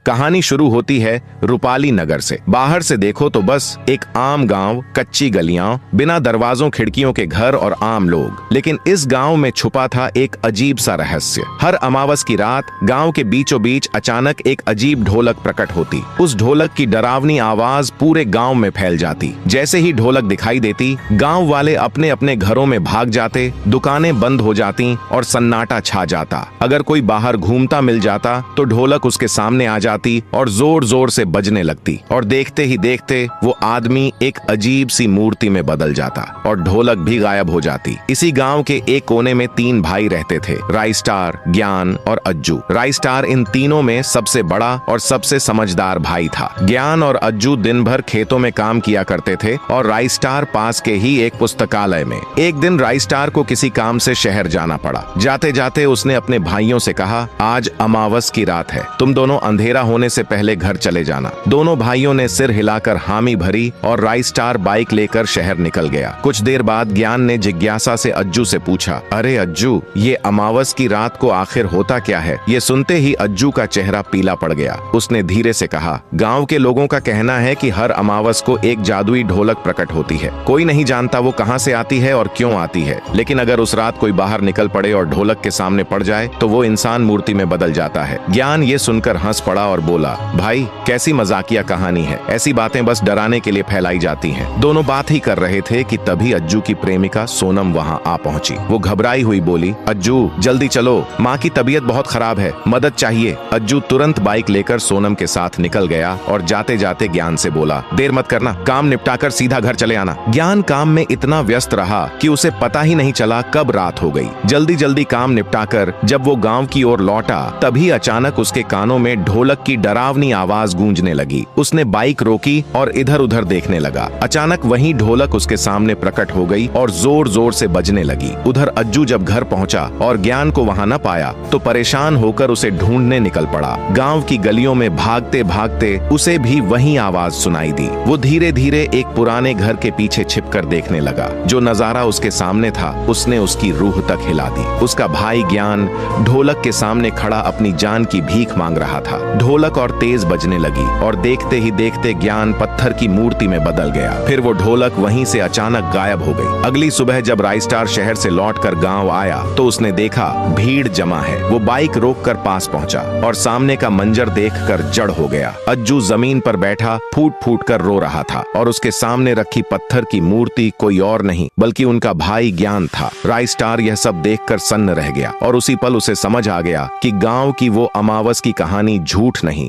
कहानी शुरू होती है रूपाली नगर से। बाहर से देखो तो बस एक आम गांव, कच्ची गलियां, बिना दरवाजों खिड़कियों के घर और आम लोग। लेकिन इस गांव में छुपा था एक अजीब सा रहस्य। हर अमावस की रात गांव के बीचों बीच अचानक एक अजीब ढोलक प्रकट होती। उस ढोलक की डरावनी आवाज पूरे गांव में फैल जाती। जैसे ही ढोलक दिखाई देती, गांव वाले अपने अपने घरों में भाग जाते, दुकानें बंद हो जाती और सन्नाटा छा जाता। अगर कोई बाहर घूमता मिल जाता तो ढोलक उसके सामने आ जाती और जोर जोर से बजने लगती। और देखते ही देखते वो आदमी एक अजीब सी मूर्ति में बदल जाता और ढोलक भी गायब हो जाती। इसी गांव के एक कोने में 3 भाई रहते थे, राइस्टार, ज्ञान और अज्जू। राइस्टार इन तीनों में सबसे बड़ा और सबसे समझदार भाई था। ज्ञान और अज्जू दिन भर खेतों में काम किया करते थे और राइस्टार पास के ही एक पुस्तकालय में। एक दिन राइस्टार को किसी काम से शहर जाना पड़ा। जाते जाते उसने अपने भाइयों से कहा, आज अमावस की रात है, तुम दोनों अंधेरा होने से पहले घर चले जाना। दोनों भाइयों ने सिर हिलाकर हामी भरी और राइस्टार बाइक लेकर शहर निकल गया। कुछ देर बाद ज्ञान ने जिज्ञासा से अज्जू से पूछा, अरे अज्जू, ये अमावस की रात को आखिर होता क्या है? ये सुनते ही अज्जू का चेहरा पीला पड़ गया। उसने धीरे से कहा, गांव के लोगों का कहना है कि हर अमावस को एक जादुई ढोलक प्रकट होती है। कोई नहीं जानता वो कहां से आती है और क्यों आती है, लेकिन अगर उस रात कोई बाहर निकल पड़े और ढोलक के सामने पड़ जाए तो वो इंसान मूर्ति में बदल जाता है। ज्ञान ये सुनकर हंस पड़ा और बोला, भाई कैसी मजाकिया कहानी है, ऐसी बातें बस डराने के लिए फैलाई जाती हैं। दोनों बात ही कर रहे थे कि तभी अज्जू की प्रेमिका सोनम वहां आ पहुंची। वो घबराई हुई बोली, अज्जू जल्दी चलो, माँ की तबीयत बहुत खराब है, मदद चाहिए। अज्जू तुरंत बाइक लेकर सोनम के साथ निकल गया और जाते जाते ज्ञान से बोला, देर मत करना, काम निपटाकर सीधा घर चले आना। ज्ञान काम में इतना व्यस्त रहा कि उसे पता ही नहीं चला कब रात हो गई। जल्दी जल्दी काम निपटाकर जब वो गांव की ओर लौटा, तभी अचानक उसके कानों में ढोलक की डरावनी आवाज गूंजने लगी। उसने बाइक रोकी और इधर उधर देखने लगा। अचानक वही ढोलक उसके सामने प्रकट हो गई और जोर जोर से बजने लगी। उधर अज्जू जब घर पहुंचा और ज्ञान को वहां न पाया तो परेशान होकर उसे ढूंढने निकल पड़ा। गांव की गलियों में भागते भागते उसे भी वही आवाज सुनाई दी। वो धीरे धीरे एक पुराने घर के पीछे छिपकर देखने लगा। जो नजारा उसके सामने था उसने उसकी रूह तक हिला दी। उसका भाई ज्ञान ढोलक के सामने खड़ा अपनी जान की भीख मांग रहा था। ढोलक और तेज बजने लगी और देखते ही देखते ज्ञान पत्थर की मूर्ति में बदल गया। फिर वो ढोलक वहीं से अचानक गायब हो गई। अगली सुबह जब राइस्टार शहर से लौटकर गांव आया तो उसने देखा भीड़ जमा है। वो बाइक रोककर पास पहुंचा और सामने का मंजर देखकर जड़ हो गया। अज्जू जमीन पर बैठा फूट फूट कर रो रहा था और उसके सामने रखी पत्थर की मूर्ति कोई और नहीं बल्कि उनका भाई ज्ञान था। राइस्टार यह सब देखकर सन्न रह गया और उसी पल उसे समझ आ गया कि गांव की वो अमावस की कहानी झूठ नहीं